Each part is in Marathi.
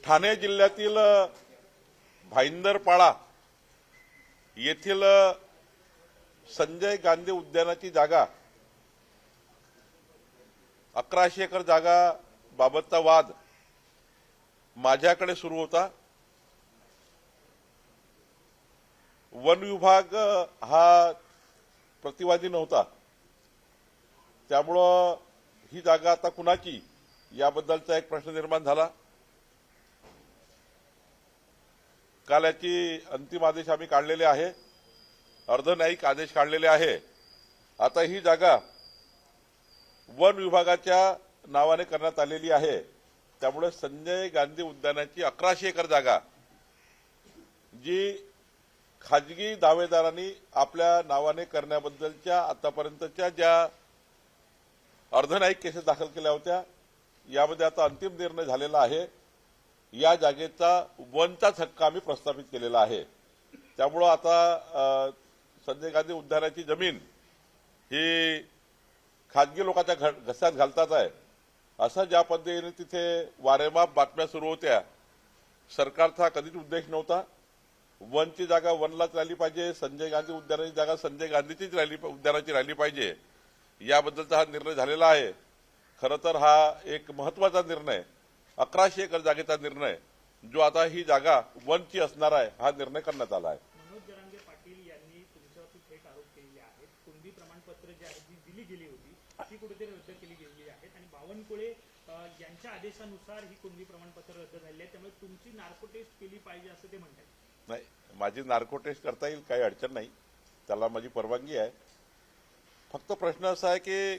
ठाणे जिल्ह्यातील भाईंदरपाडा येथील संजय गांधी उद्यानाची जागा 1100 एकर जागा बाबतचा वाद माझ्याकडे सुरू होता। वन विभाग हा प्रतिवादी नव्हता, त्यामुळं ही जागा आता कुणाची याबद्दलचा एक प्रश्न निर्माण झाला। काल याची अंतिम आदेश आम्ही काढलेले आहे, अर्धन्यायिक आदेश काढलेले आहे। आता ही जागा वन विभागाच्या नावाने करण्यात आलेली आहे, त्यामुळे संजय गांधी उद्यानाची 1100 एकर जागा जी खाजगी दावेदारांनी आपल्या नावाने करण्याबद्दलच्या आतापर्यंतच्या ज्या अर्धन्यायिक केसेस दाखल केल्या होत्या, यामध्ये आता अंतिम निर्णय झालेला आहे। या जागेचा वनचाच हक्क आम्ही प्रस्थापित केलेला आहे। त्यामुळे आता संजय गांधी उद्यानाची जमीन ही खाजगी लोकांच्या घशात घालतात आहे, असा ज्या पद्धतीने तिथे वारेमाप बातम्या सुरू होत्या, सरकारचा कधीच उद्देश नव्हता। वनची जागा वनलाच राहिली पाहिजे, संजय गांधी उद्यानाची जागा संजय गांधीचीच उद्यानाची राहिली पाहिजे, याबद्दलचा हा निर्णय झालेला आहे। खरं तर हा एक महत्वाचा निर्णय, 1100 एकर जागेचा निर्णय, जो आता ही जागा वनची असणार आहे, हा निर्णय करण्यात आला आहे। मनोज जरांगे पाटील यांनी तुमच्यावरती थेट आरोप केलेले आहेत। कुणबी प्रमाणपत्र जी आहेत जी दिली गेली होती ती कुठेतरी रद्द केली गेलेली आहेत आणि बावनकुळे यांच्या आदेशानुसार ही कुणबी प्रमाणपत्र रद्द झाली आहे, त्यामुळे तुमची नार्को टेस्ट केली पाहिजे असं ते म्हणतात। नाही, माझी नार्को टेस्ट करता येईल, काही अडचण नाही, त्याला माझी परवानगी आहे। फक्त प्रश्न असा आहे की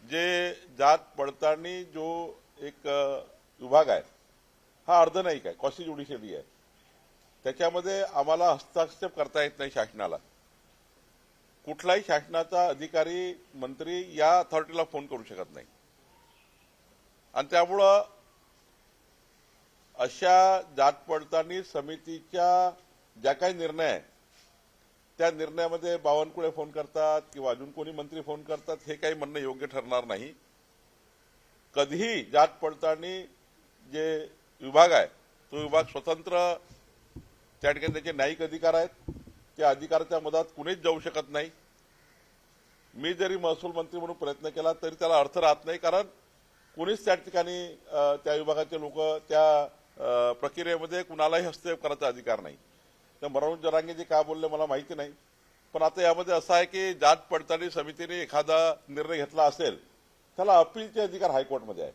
जे जात पडताळणी जो एक विभाग आहे, हा अर्धन्यायिक आहे, क्वासी ज्युडिशियरी आहे। त्याच्यामध्ये आम्हाला हस्तक्षेप करता येत नाही शासनाला। कुठलाही शासनाचा अधिकारी मंत्री या अथॉरिटीला फोन करू शकत नाही, आणि त्यामुळं अशा जात पडताळणी समितीच्या ज्या काही निर्णय आहे, त्या निर्णयामध्ये बावनकुळे फोन करतात किंवा अजून कोणी मंत्री फोन करतात, हे काही म्हणणं योग्य ठरणार नाही। कधीही जात पडताळणी जे विभाग आहे, तो विभाग स्वतंत्र, त्या ठिकाणी त्याचे न्यायिक अधिकार आहेत, त्या अधिकाराच्या मधात कुणीच जाऊ शकत नाही। मी जरी महसूल मंत्री म्हणून प्रयत्न केला तरी त्याला अर्थ राहत नाही, कारण कुणीच त्या ठिकाणी त्या विभागाचे लोक त्या प्रक्रियेमध्ये कुणालाही हस्तक्षेप करायचा अधिकार नाही। तर मनोज जरांगे जे काय बोलले मला माहिती नाही, पण आता यामध्ये असं आहे की जात पडताळणी समितीने एखादा निर्णय घेतला असेल, त्याला अपीलचे अधिकार हायकोर्टमध्ये आहे,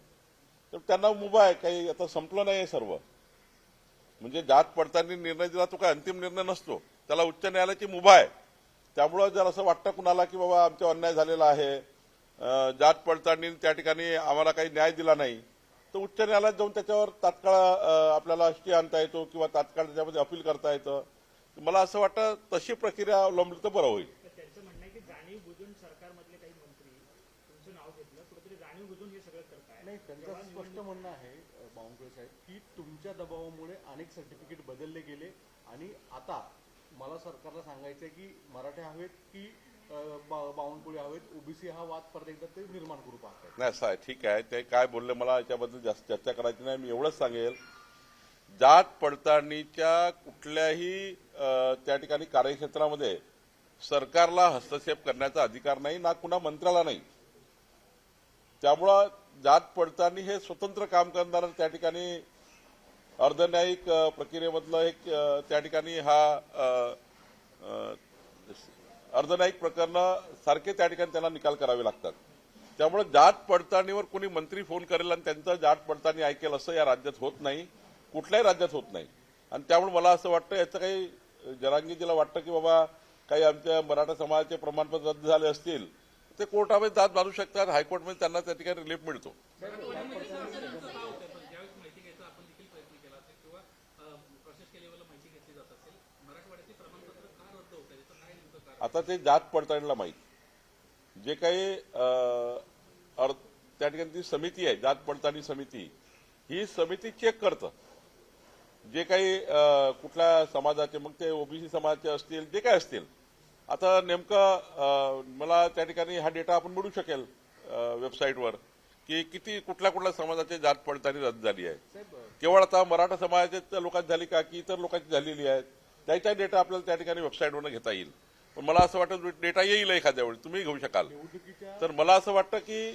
तर त्यांना मुभा आहे। काही आता संपलं नाही सर्व, म्हणजे जात पडताळणी निर्णय दिला तो काय अंतिम निर्णय नसतो, त्याला उच्च न्यायालयाची मुभा आहे। त्यामुळे जर असं वाटतं कुणाला की बाबा आमचा अन्याय झालेला आहे, जात पडताळणी त्या ठिकाणी आम्हाला काही न्याय दिला नाही, तर उच्च न्यायालयात जाऊन त्याच्यावर तात्काळ आपल्याला स्टे आणता येतो किंवा तात्काळ त्याच्यामध्ये अपील करता येतं। मला असं वाटतं तशी प्रक्रिया अवलंबली तर बरं होईल। त्यांचं म्हणणं आहे की जाणीव बुजून सरकारमधले काही मंत्री तुमचं नाव घेतलं, कुठेतरी जाणीव बुजून हे सगळं करताय। नाही, त्यांचं स्पष्ट म्हणणं आहे बावनकुळे साहेब की तुमच्या दबावामुळे अनेक सर्टिफिकेट बदलले गेले आणि आता मला सरकारला सांगायचं आहे की मराठे हवेत की बावनकुळे हवेत, ओबीसी हा वाद परत एकदा ते निर्माण करू पाहतात। नाही, असं आहे, ठीक आहे, ते काय बोलले मला याच्याबद्दल जास्त चर्चा करायची नाही। मी एवढंच सांगेल, जात पडताळणीच्या कुठल्याही त्या ठिकाणी कार्यक्षेत्रामध्ये सरकारला हस्तक्षेप करण्याचा अधिकार नाही, ना कुणा मंत्र्याला नाही। त्यामुळं जात पडताळणी हे स्वतंत्र काम करणारं त्या ठिकाणी अर्धन्यायिक प्रक्रियेमधलं एक त्या ठिकाणी हा अर्धन्यायिक प्रकरणं सारखे त्या ठिकाणी त्यांना निकाल करावे लागतात। त्यामुळे जात पडताळणीवर कोणी मंत्री फोन करेल आणि त्यांचं जात पडताळणी ऐकेल असं या राज्यात होत नाही, कुठल्याही राज्यात होत नाही। आणि त्यामुळे मला असं वाटतं याचं काही जरांगीजीला वाटतं की बाबा काही आमच्या मराठा समाजाचे प्रमाणपत्र रद्द झाले असतील, ते कोर्टामध्ये दाद मारू शकतात, हायकोर्टमध्ये त्यांना त्या ठिकाणी रिलीफ मिळतो। आता ते जात पडताळणीला माहीत, जे काही त्या ठिकाणी ती समिती आहे, जात पडताळणी समिती, ही समिती चेक करतं जे काही कुठल्या समाजाचे, मग ते ओबीसी समाजाचे असतील, जे काय असतील, आता नेमकं मला त्या ठिकाणी हा डेटा आपण मिळू शकेल वेबसाईटवर की किती कुठल्या कुठल्या समाजाची जात पडताळणी रद्द झाली आहे. साहेब केवळ आता मराठा समाजाच्या लोकांची झाली का की इतर लोकांची झालेली आहे त्याचा डेटा आपल्याला त्या ठिकाणी वेबसाईटवरून घेता येईल. पण मला असं वाटतं डेटा येईल एखाद्या वेळी तुम्ही घेऊ शकाल. निवडणुकीच्या तर मला असं वाटतं की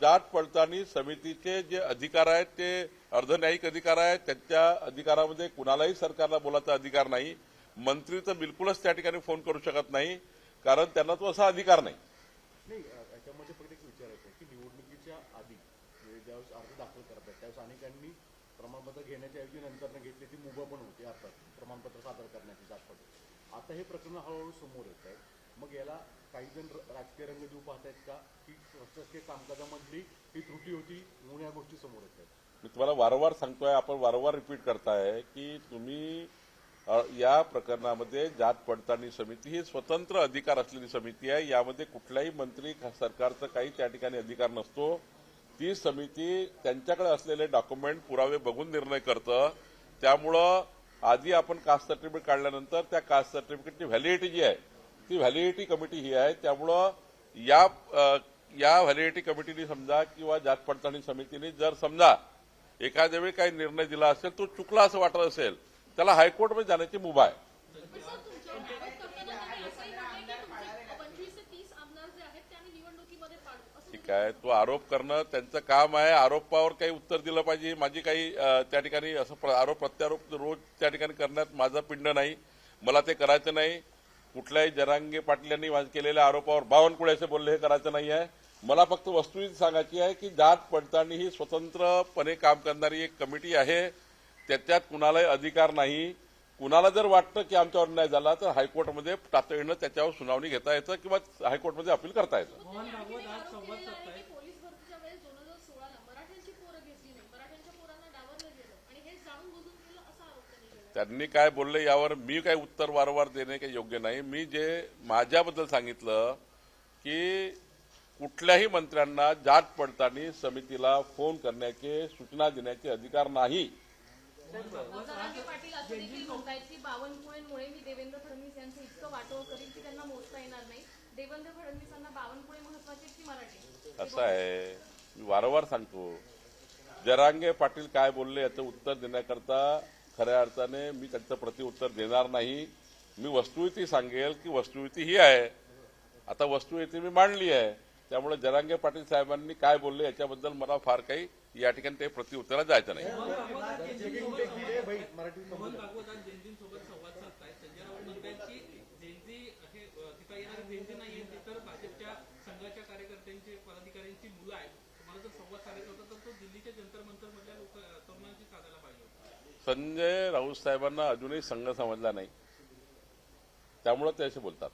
जात पडताळणी समितीचे जे अधिकार आहेत ते अर्धन्यायिक अधिकार आहेत. त्यांच्या अधिकारामध्ये कुणालाही सरकारला बोलायचा अधिकार नाही. मंत्री तर बिलकुलच त्या ठिकाणी फोन करू शकत नाही कारण त्यांना तो असा अधिकार नाही. नाही याच्यामध्ये फक्त एक विचारायचं आहे की निवडणुकीच्या आधी म्हणजे ज्यावेळेस अर्ज दाखल करतात त्यावेळेस अनेकांनी प्रमाणपत्र घेण्याच्या ऐवजी नंतर घेतली ती मुभा पण होती अर्थात प्रमाणपत्र सादर करण्याची जात पडते. आता हे प्रकरण हळूहळू समोर येत आहे. मग याला काही जण राजकीय रंग देऊ पाहतायत का की प्रशासकीय कामकाजामधली ही त्रुटी होती म्हणून या गोष्टी समोर येत आहेत. मी तुम्हाला वारंवार सांगतोय आपण वारंवार रिपीट करताय की तुम्ही या प्रकरणामध्ये जात पडताळणी समिती ही स्वतंत्र अधिकार असलेली समिती आहे. यामध्ये कुठल्याही मंत्री सरकारचा काही त्या ठिकाणी अधिकार नसतो. ती समिती त्यांच्याकडे असलेले डॉक्युमेंट पुरावे बघून निर्णय करतं. त्यामुळं आधी आपण कास्ट सर्टिफिकेट काढल्यानंतर त्या कास्ट सर्टिफिकेटची व्हॅलिडिटी जी आहे ती व्हॅलिडिटी कमिटी ही आहे. त्यामुळं या व्हॅलिडिटी कमिटीने समजा किंवा जात पडताळणी समितीने जर समजा एखाद्या वेळी काही निर्णय दिला असेल तो चुकला असं वाटत असेल त्याला हायकोर्टमध्ये जाण्याची मुभा आहे. ठीक आहे तो आरोप करणं त्यांचं काम आहे. आरोपावर काही उत्तर दिलं पाहिजे. माझी काही त्या ठिकाणी असं आरोप प्रत्यारोप रोज त्या ठिकाणी करण्यात माझं पिंड नाही. मला ते करायचं नाही. कुठल्याही जरांगे पाटील यांनी केलेल्या आरोपावर बावनकुळे असे बोलले हे करायचं नाही आहे. मला फक्त वस्तुस्थिती सांगायची आहे की जात पडताळणी ही स्वतंत्रपणे काम करणारी एक कमिटी आहे. त्याच्यात कुणालाही अधिकार नाही. कुणाला जर वाटतं की आमच्यावर अन्याय झाला तर हायकोर्टमध्ये तातडीनं त्याच्यावर सुनावणी घेता येतं किंवा हायकोर्टमध्ये अपील करता येतं. मोहन भागवत आज संवाद साधताय. पोलीस भरतीच्या वेळेस 2016ला मराठ्यांची पोरं घेतली नाही, मराठ्यांच्या पोरांना डावरलं गेलं आणि हे जाणून बुजून केलं असा आरोप त्यांनी केला. त्यांनी काय बोलले यावर मी काही उत्तर वारंवार देणे काही योग्य नाही. मी जे माझ्याबद्दल सांगितलं की कुठल्याही मंत्र्यांना जात पडताळणी समितीला फोन करण्याचे सूचना देण्याचे अधिकार नाही. जरांगे पाटील असं देखील म्हणतायत की बावनकुळेंमुळे मी देवेंद्र फडणवीस यांचं इतकं वाटोळ करीन की त्यांना मोजता येणार नाही. देवेंद्र फडणवीसांना बावनकुळे महत्वाचे की मराठी? असं आहे मी वारंवार सांगतो जरांगे पाटील काय बोलले याचं उत्तर देण्याकरता खऱ्या अर्थाने मी त्यांचं प्रत्युत्तर देणार नाही. मी वस्तुस्थिती सांगेल की वस्तुस्थिती ही आहे. आता वस्तुस्थिती मी मांडली आहे. त्यामुळे जरांगे पाटील साहेबांनी काय बोलले याच्याबद्दल मला फार काही या ठिकाणी ते प्रत्युत्तराला जायचं नाही. मोहन भागवत आज जयंतींसोबत संवाद साधताय. संजय राऊत म्हणतात की जयंती हे तिथं येणारे जयंती नाहीये ते तर भाजपच्या संघाच्या कार्यकर्त्यांची पदाधिकाऱ्यांची मुलं आहेत. तुम्हाला जर संवाद साधायचा होता तर तो दिल्लीच्या जंतर मंतर मधल्या तरुणांशी साधायला पाहिजे होता. संजय राऊत साहेबांना अजूनही संघ समजला नाही त्यामुळे ते असे बोलतात.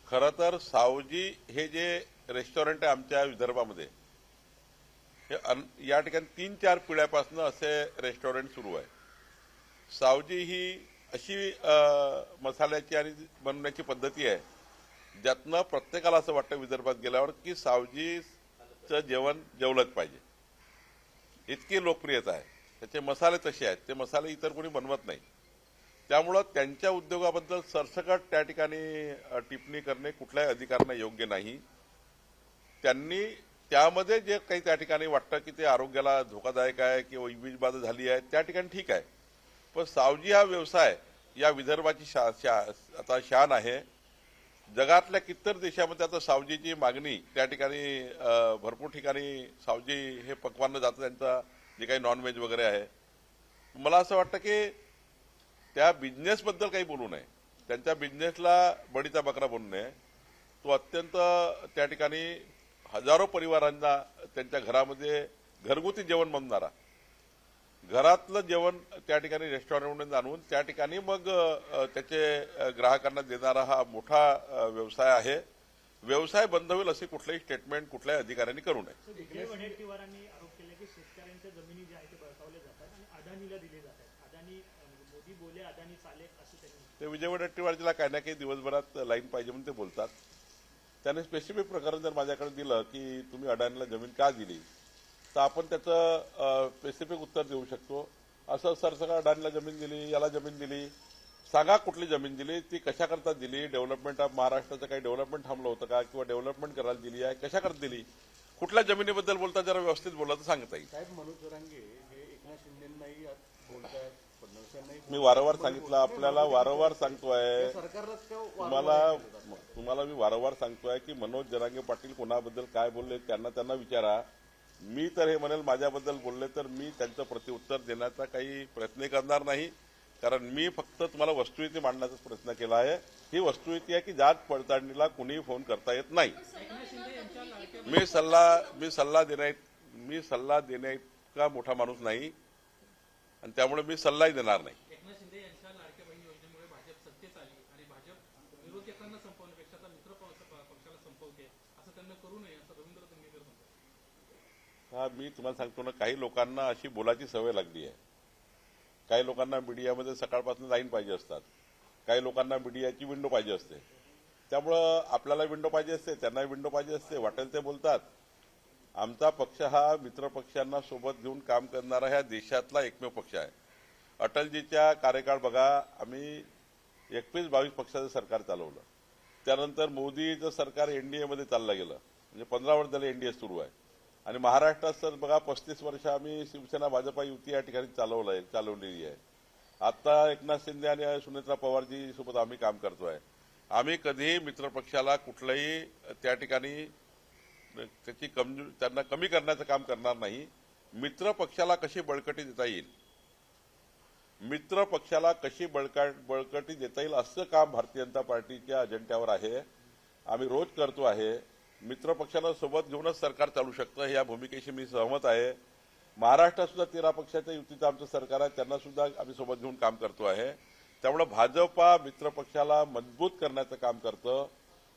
खरं तर सावजी हे जे रेस्टॉरंट आहे आमच्या विदर्भामध्ये हे या ठिकाणी 3-4 पिढ्यापासून असे रेस्टॉरंट सुरू आहे. सावजी ही अशी मसाल्याची आणि बनवण्याची पद्धती आहे ज्यातनं प्रत्येकाला असं वाटतं विदर्भात गेल्यावर की सावजीचं जेवण जेवलंच पाहिजे. इतकी लोकप्रियता आहे. त्याचे मसाले तसे आहेत. ते मसाले इतर कोणी बनवत नाही. त्यामुळं त्यांच्या उद्योगाबद्दल सरसकट त्या ठिकाणी टिप्पणी करणे कुठल्याही अधिकाऱ्यांना योग्य नाही. त्यांनी त्यामध्ये जे काही त्या ठिकाणी वाटतं की ते आरोग्याला धोकादायक आहे किंवा वीजबाधा झाली आहे त्या ठिकाणी ठीक आहे. पण सावजी हा व्यवसाय या विदर्भाची आता शान आहे. जगातल्या कितीतरी देशामध्ये आता सावजीची मागणी त्या ठिकाणी भरपूर ठिकाणी सावजी हे पकवानं जातं त्यांचा जे काही नॉनव्हेज वगैरे आहे. मला असं वाटतं की त्या बिझनेसबद्दल काही बोलू नये. त्यांच्या बिझनेसला बडीचा बकरा बनू नये. तो अत्यंत त्या ठिकाणी हजारो परिवारांना त्यांच्या घरामध्ये घरगुती जेवण बनवणारा घरातलं जेवण त्या ठिकाणी रेस्टॉरंटमध्ये आणून त्या ठिकाणी मग त्याचे ग्राहकांना देणारा हा मोठा व्यवसाय आहे. व्यवसाय बंद होईल असे कुठलेही स्टेटमेंट कुठल्याही अधिकाऱ्यांनी करू नये. विजय वडेट्टीवारांनी आरोप केला की शेतकऱ्यांच्या जमिनी ज्या आहेत ते बळकावल्या जातात आणि अदानीला दिले जातात. अदानी मोदी बोले अदानी चाले असं त्यांनी ते विजय वडेट्टीवारजीला काही ना काही दिवसभरात लाईन पाहिजे म्हणून ते बोलतात. त्याने स्पेसिफिक प्रकरण जर माझ्याकडे दिलं की तुम्ही अडाणीला जमीन का दिली तर आपण त्याचं स्पेसिफिक उत्तर देऊ शकतो. असं सरसकट अडाणीला जमीन दिली, याला जमीन दिली, सांगा कुठली जमीन दिली, ती कशाकरता दिली, डेव्हलपमेंट ऑफ महाराष्ट्राचं काही डेव्हलपमेंट थांबलं होतं का, किंवा डेव्हलपमेंट करायला दिली आहे, कशाकरता दिली, कुठल्या जमिनीबद्दल बोलता जरा व्यवस्थित बोलला तर सांगता येईल. साहेब, मनोज जरांगे हे एकनाथ शिंदेंनाही आज बोलतायत, फडणवीस यांनाही मी वारंवार सांगितलं, आपल्याला वारंवार सांगतोय, सरकारलाच का तुम्हाला मी वारंवार सांगतोय की मनोज जरांगे पाटील कोणाबद्दल काय बोलले त्यांना विचारा. मी तर हे म्हणेल माझ्याबद्दल बोलले तर मी त्यांचं प्रत्युत्तर देण्याचा काही प्रयत्न करणार नाही, कारण मी फक्त तुम्हाला वस्तुस्थिती मांडण्याचा प्रयत्न केला आहे. ही वस्तुस्थिती आहे की जात पडताळणीला कुणीही फोन करता येत नाही. मी सल्ला देण्याइतका मोठा माणूस नाही आणि त्यामुळे मी सल्लाही देणार नाही. एकनाथ शिंदे यांच्या लाडक्या बहीण योजनेमुळे भाजप सत्तेत आली आणि भाजप विरोधकांना संपवण्यापेक्षा आता मित्र पक्षाला संपवते, असं त्यांना करू नये असं रवींद्र दंगेकर म्हणतात. हा, मी तुम्हाला सांगतो ना, काही लोकांना अशी बोलायची सवय लागली आहे. काही लोकांना मीडियामध्ये सकाळपासून लाईन पाहिजे असतात, काही लोकांना मीडियाची विंडो पाहिजे असते. त्यामुळं आपल्याला विंडो पाहिजे असते, त्यांनाही विंडो पाहिजे असते, वाटेल ते बोलतात. आमचा पक्ष हा मित्र पक्षांना सोबत घेऊन काम करणारा ह्या देशातला एकमेव पक्ष आहे. अटलजीच्या कार्यकाळ बघा, आम्ही 21-22 पक्षाचं सरकार चालवलं. त्यानंतर मोदीचं सरकार एनडीएमध्ये चाललं गेलं, म्हणजे 15 वर्ष झाले एनडीए सुरू आहे. आणि महाराष्ट्रात सर बघा 35 वर्ष आम्ही शिवसेना भाजपा युती या ठिकाणी चालवलेली आहे. आता एकनाथ शिंदे आणि सुनेत्रा पवारजी सोबत आम्ही काम करतोय. आम्ही कधीही मित्रपक्षाला कुठलंही त्या ठिकाणी त्याची त्यांना कमी करण्याचं काम करणार नाही. मित्र पक्षाला कशी बळकटी देता येईल, मित्र पक्षाला कशी बळकटी देता येईल असं काम भारतीय जनता पार्टीच्या अजेंड्यावर आहे. आम्ही रोज करतो आहे. मित्र पक्षाला सोबत घेऊनच सरकार चालू शकतं, या भूमिकेशी मी सहमत आहे. महाराष्ट्रात सुद्धा 13 पक्षाच्या युतीचं आमचं सरकार आहे, त्यांना सुद्धा आम्ही सोबत घेऊन काम करतो आहे. त्यामुळे भाजपा मित्र पक्षाला मजबूत करण्याचं काम करतं,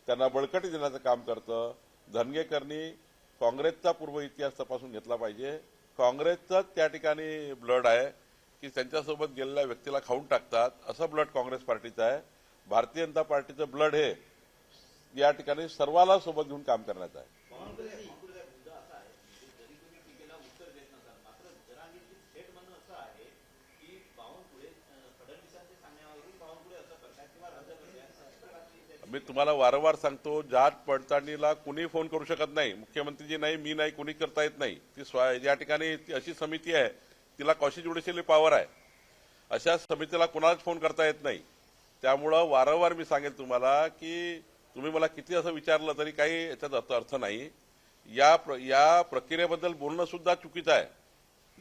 त्यांना बळकटी देण्याचं काम करतं. धनगेकरनी काँग्रेसचा पूर्व इतिहास तपासून घेतला पाहिजे. काँग्रेसचाच त्या ठिकाणी ब्लड आहे की त्यांच्यासोबत गेलेल्या व्यक्तीला खाऊन टाकतात, असं ब्लड काँग्रेस पार्टीचं आहे. भारतीय जनता पार्टीचं ब्लड हे या ठिकाणी सर्वाला सोबत घेऊन काम करण्याचं आहे. मी तुम्हाला वारंवार सांगतो, जात पडताळणीला कुणी फोन करू शकत नाही. मुख्यमंत्रीजी नाही, मी नाही, कुणी करता येत नाही. ती या ठिकाणी अशी समिती आहे, तिला कॉशी ज्युडिशियल पॉवर आहे. अशा समितीला कुणालाच फोन करता येत नाही. त्यामुळं वारंवार मी सांगेल तुम्हाला की तुम्ही मला किती असं विचारलं तरी काही याच्यात अर्थ नाही. या प्रक्रियेबद्दल बोलणं सुद्धा चुकीचं आहे.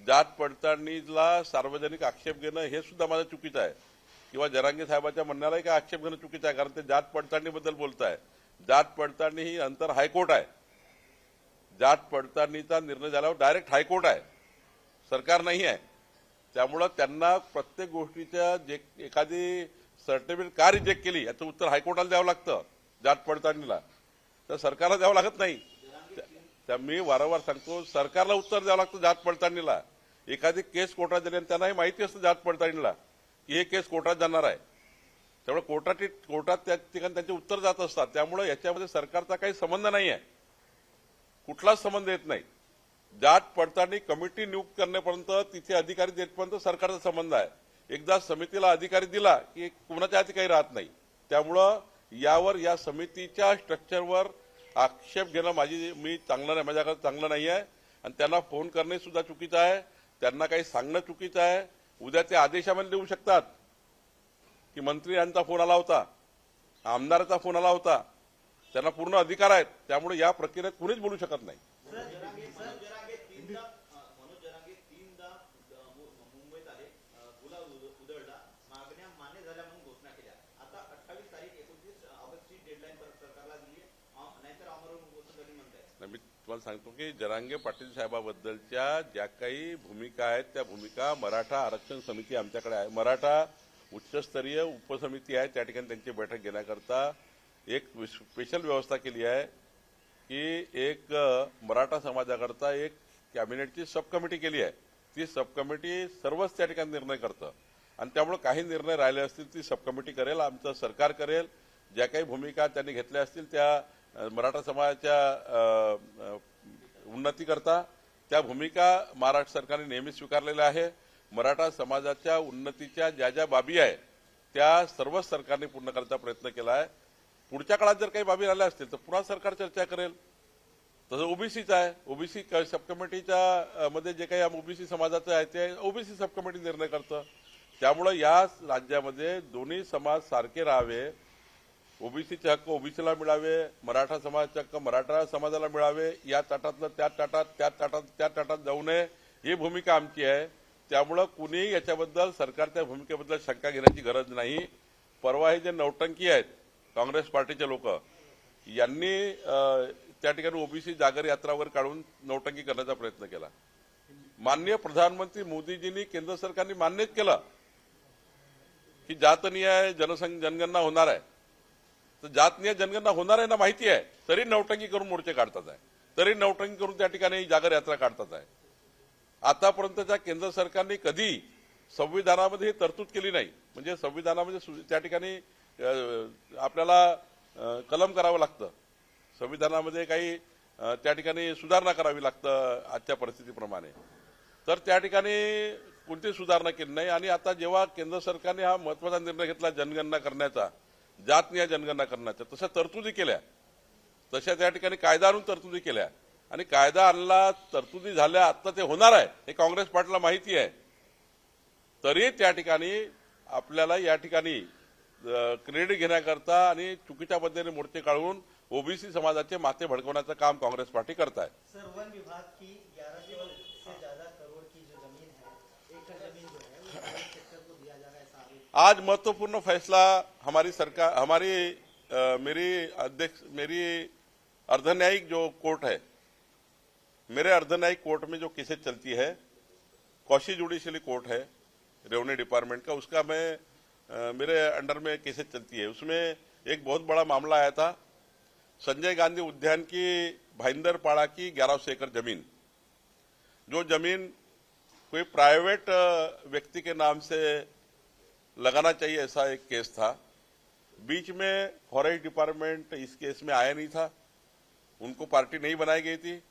जात पडताळणीला सार्वजनिक आक्षेप घेणं हे सुद्धा माझं चुकीचं आहे, किंवा जरांगे साहेबाच्या म्हणण्यालाही काय आक्षेप घेणं चुकीचं आहे, कारण ते जात पडताळणीबद्दल बोलत आहे. जात पडताळणी ही अंतर हायकोर्ट आहे. जात पडताळणीचा निर्णय झाल्यावर डायरेक्ट हायकोर्ट आहे, सरकार नाही आहे. त्यामुळं त्यांना प्रत्येक गोष्टीच्या जे एखादी सर्टिफिकेट का रिजेक्ट केली याचं उत्तर हायकोर्टाला द्यावं लागतं. जात पडताळणीला तर सरकारला द्यावं लागत नाही. मी वारंवार सांगतो, सरकारला उत्तर द्यावं लागतं जात पडताळणीला. एखादी केस कोर्टात दिली आणि त्यांनाही माहिती असतं जात पडताळणीला की हे केस कोर्टात जाणार आहे, त्यामुळे कोर्टात त्या ठिकाणी त्यांचे उत्तर जात असतात. त्यामुळे याच्यामध्ये सरकारचा काही संबंध नाही आहे, कुठलाच संबंध येत नाही. जात पडताळणी कमिटी नियुक्त करण्यापर्यंत, तिथे अधिकारी देतपर्यंत सरकारचा संबंध आहे. एकदा समितीला अधिकारी दिला की कुणाच्या हाती काही राहत नाही. त्यामुळं यावर, या समितीच्या स्ट्रक्चरवर आक्षेप घेणं मी चांगलं नाही, माझ्याकडे चांगलं नाही आहे. आणि त्यांना फोन करणे सुद्धा चुकीचं आहे, त्यांना काही सांगणं चुकीचं आहे. उद्या ते आदेशामध्ये देऊ शकतात की मंत्री यांचा फोन आला होता, आमदाराचा फोन आला होता, त्यांना पूर्ण अधिकार आहेत. त्यामुळे या प्रक्रियेत कुणीच बोलू शकत नाही. मी तुम्हाला सांगतो की जरांगे पाटील साहेबाबद्दलच्या ज्या काही भूमिका आहेत त्या भूमिका मराठा आरक्षण समिती आमच्याकडे आहे, मराठा उच्चस्तरीय उपसमिती आहे, त्या ठिकाणी त्यांची बैठक घेण्याकरता एक स्पेशल व्यवस्था केली आहे की एक मराठा समाजाकरता एक कॅबिनेटची सब कमिटी केली आहे. ती सब कमिटी सर्वच त्या ठिकाणी निर्णय करतं आणि त्यामुळे काही निर्णय राहिले असतील ती सब कमिटी करेल, आमचं सरकार करेल. ज्या काही भूमिका त्यांनी घेतल्या असतील त्या मराठा समाजाच्या उन्नतीकरता त्या भूमिका महाराष्ट्र सरकारने नेहमी स्वीकारलेल्या आहे. मराठा समाजाच्या उन्नतीच्या ज्या ज्या बाबी आहे त्या सर्वच सरकारने पूर्ण करण्याचा प्रयत्न केला आहे. पुढच्या काळात जर काही बाबी राहिल्या असतील तर पुन्हा सरकार चर्चा करेल. तसं ओबीसीचं आहे, ओबीसी सब कमिटीच्या मध्ये जे काही ओबीसी समाजाचं आहे ते ओबीसी सब कमिटी निर्णय करतं. त्यामुळे या राज्यामध्ये दोन्ही समाज सारखे राहावे, ओबीसीचे हक्क ओबीसीला मिळावे, मराठा समाजाचे हक्क मराठा समाजाला मिळावे, या ताटातलं त्या ताटात त्या ताटात जाऊ नये ही भूमिका आमची आहे. त्यामुळं कुणी याच्याबद्दल सरकारच्या भूमिकेबद्दल शंका घेण्याची गरज नाही. परवा हे जे नौटंकी आहेत काँग्रेस पार्टीचे लोक यांनी त्या ठिकाणी ओबीसी जागर यात्रा वगैरे काढून नौटंकी करण्याचा प्रयत्न केला. माननीय प्रधानमंत्री मोदीजींनी केंद्र सरकारने मान्यच केलं की जातनिहाय जनगणना होणार आहे. तर जातनिहाय जनगणना होणार आहे ना माहिती आहे, तरी नौटंकी करून मोर्चे काढतात आहे, तरी नौटंकी करून त्या ठिकाणी जागर यात्रा काढतात आहे. आतापर्यंतच्या केंद्र सरकारने कधी संविधानामध्ये ही तरतूद केली नाही. म्हणजे संविधानामध्ये त्या ठिकाणी आपल्याला कलम करावं लागतं, संविधानामध्ये काही त्या ठिकाणी सुधारणा करावी लागतं आजच्या परिस्थितीप्रमाणे. तर त्या ठिकाणी कोणती सुधारणा केली नाही. आणि आता जेव्हा केंद्र सरकारने हा महत्वाचा निर्णय घेतला जनगणना करण्याचा, जातनिहाय जनगणना करण्याचा, तशा तरतुदी केल्या, तशा त्या ठिकाणी कायदा आणून तरतुदी केल्या आणि कायदा आणला, तरतुदी झाल्या, आता ते होणार आहे हे काँग्रेस पार्टीला माहिती आहे. तरी त्या ठिकाणी आपल्याला या ठिकाणी क्रेडिट घेण्याकरता आणि चुकीच्या पद्धतीने मोर्चे काढून ओबीसी समाजाचे माथे भडकवण्याचं काम कांग्रेस पार्टी करता है. सर, वन विभाग की 1100 से ज्यादा करोड़ की जो जमीन है, एकड़ जमीन जो है वो प्राइवेट सेक्टर को दिया जा रहा है, ऐसा आरोप। आज महत्वपूर्ण फैसला हमारी सरकार मेरी अर्धन्यायिक जो कोर्ट है, मेरे अर्धन्यायिक कोर्ट में जो केसेस चलती है, कौशी जुडिशियली कोर्ट है रेवेन्यू डिपार्टमेंट का, उसका मेरे अंडर में केसेस चलती है. उसमें एक बहुत बड़ा मामला आया था, संजय गांधी उद्यान की भाईंदरपाड़ा की 1100 एकड़ जमीन, जो जमीन कोई प्राइवेट व्यक्ति के नाम से लगाना चाहिए, ऐसा एक केस था. बीच में फॉरेस्ट डिपार्टमेंट इस केस में आया नहीं था, उनको पार्टी नहीं बनाई गई थी.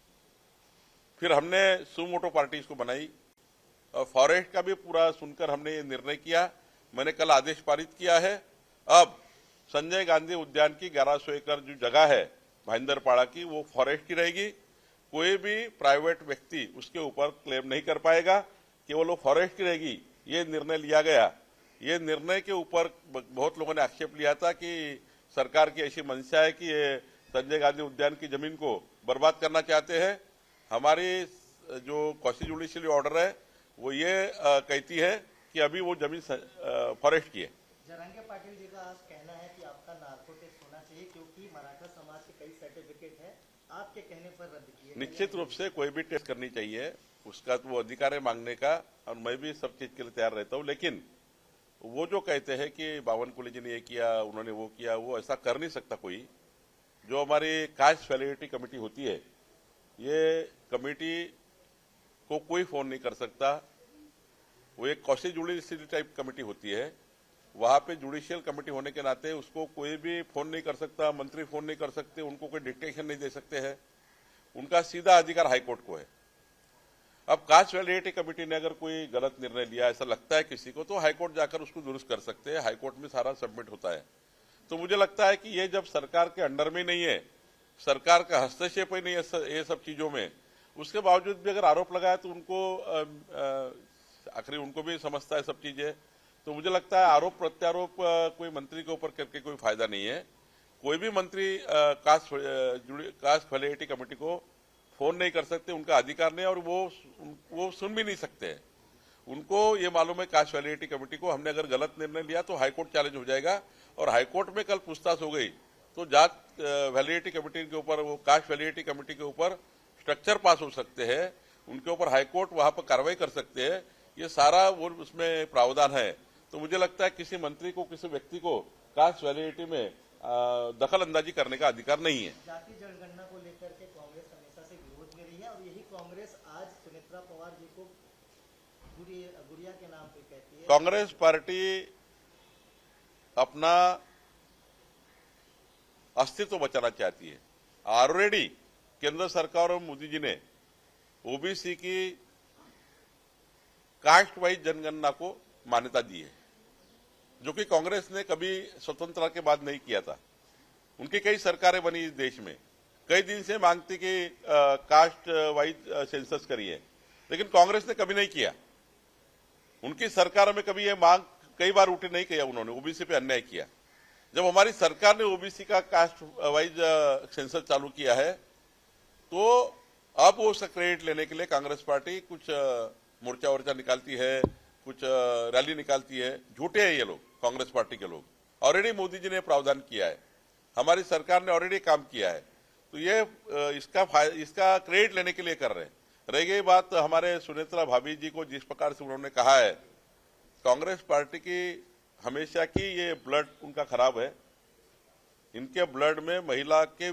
फिर हमने सुमोटो पार्टी इसको बनाई और फॉरेस्ट का भी पूरा सुनकर हमने ये निर्णय किया. मैंने कल आदेश पारित किया है. अब संजय गांधी उद्यान की 1100 एकड़ जो जगह है भाईंदरपाड़ा की, वो फॉरेस्ट की रहेगी. कोई भी प्राइवेट व्यक्ति उसके ऊपर क्लेम नहीं कर पाएगा, केवल वो फॉरेस्ट की रहेगी. ये निर्णय लिया गया. ये निर्णय के ऊपर बहुत लोगों ने आक्षेप लिया था कि सरकार की ऐसी मंशा है कि ये संजय गांधी उद्यान की जमीन को बर्बाद करना चाहते हैं. हमारी जो कौशी जुडिशियल ऑर्डर है वो ये कहती है कि अभी वो जमीन फॉरेस्ट की है. जरांगे पाटिल जी का आज कहना है कि आपका नार्को टेस्ट होना चाहिए क्योंकि मराठा समाज के कई सर्टिफिकेट है, आपके कहने पर रद्द किए. निश्चित रूप से कोई भी टेस्ट करनी चाहिए, उसका तो वो अधिकार है मांगने का, और मैं भी सब चीज के लिए तैयार रहता हूं. लेकिन वो जो कहते हैं कि बावनकुळे जी ने ये किया, उन्होंने वो किया, वो ऐसा कर नहीं सकता कोई. जो हमारी कास्ट वैलिडिटी कमेटी होती है, ये कमेटी को कोई फोन नहीं कर सकता. वो एक कौशी जुडिशियल टाइप कमेटी होती है, वहां पे जुडिशियल कमेटी होने के नाते उसको कोई भी फोन नहीं कर सकता, मंत्री फोन नहीं कर सकते, उनको कोई डिक्टेशन नहीं दे सकते हैं. उनका सीधा अधिकार हाईकोर्ट को है. अब कास्ट वैलिडिटी कमेटी ने अगर कोई गलत निर्णय लिया, ऐसा लगता है किसी को, तो हाईकोर्ट जाकर उसको दुरुस्त कर सकते हैं. हाईकोर्ट में सारा सबमिट होता है. तो मुझे लगता है कि ये जब सरकार के अंडर में नहीं है, सरकार का हस्तक्षेप ही नहीं है ये सब चीजों में, उसके बावजूद भी अगर आरोप लगाया तो उनको आखिर उनको भी समझता है सब चीजें. तो मुझे लगता है आरोप प्रत्यारोप कोई मंत्री के ऊपर करके कोई फायदा नहीं है. कोई भी मंत्री कास्ट वैलिडिटी कमेटी को फोन नहीं कर सकते, उनका अधिकार नहीं, और वो सुन भी नहीं सकते हैं. उनको ये मालूम है कास्ट वैलिडिटी कमेटी को, हमने अगर गलत निर्णय लिया तो हाईकोर्ट चैलेंज हो जाएगा, और हाईकोर्ट में कल पूछताछ हो गई तो जात वैलिडिटी कमेटी के ऊपर, वो कास्ट वैलिडिटी कमेटी के ऊपर स्ट्रक्चर पास हो सकते हैं, उनके ऊपर हाईकोर्ट वहां पर कार्रवाई कर सकते हैं. ये सारा वो उसमें प्रावधान है. तो मुझे लगता है किसी मंत्री को, किसी व्यक्ति को कास्ट वैलिडिटी में दखल अंदाजी करने का अधिकार नहीं है। जाति जनगणना को लेकर के कांग्रेस हमेशा से विरोध में रही है और यही कांग्रेस आज सुनेत्रा पवार जी को गुड़िया के नाम पे कहती है। कांग्रेस पार्टी अपना अस्तित्व बचाना चाहती है। ऑलरेडी केंद्र सरकार और मोदी जी ने ओबीसी की कास्ट वाइज जनगणना को मान्यता दी है, जो कि कांग्रेस ने कभी स्वतंत्रता के बाद नहीं किया था। उनकी कई सरकारें बनी इस देश में, कई दिन से मांगती कि कास्ट वाइज सेंसस करिए, लेकिन कांग्रेस ने कभी नहीं किया। उनकी सरकार में कभी यह मांग कई बार उठी नहीं किया उन्होंने, ओबीसी पे अन्याय किया। जब हमारी सरकार ने ओबीसी का कास्ट वाइज सेंसस चालू किया है, तो अब वो क्रेडिट लेने के लिए कांग्रेस पार्टी कुछ मोर्चा वोर्चा निकालती है, कुछ रैली निकालती है। झूठे हैं ये लोग, कांग्रेस पार्टी के लोग। ऑलरेडी मोदी जी ने प्रावधान किया है, हमारी सरकार ने ऑलरेडी काम किया है, तो ये इसका क्रेडिट लेने के लिए कर रहे हैं। रह गई बात हमारे सुनेत्रा भाभी जी को, जिस प्रकार से उन्होंने कहा है, कांग्रेस पार्टी की हमेशा की ये ब्लड उनका खराब है। इनके ब्लड में महिला के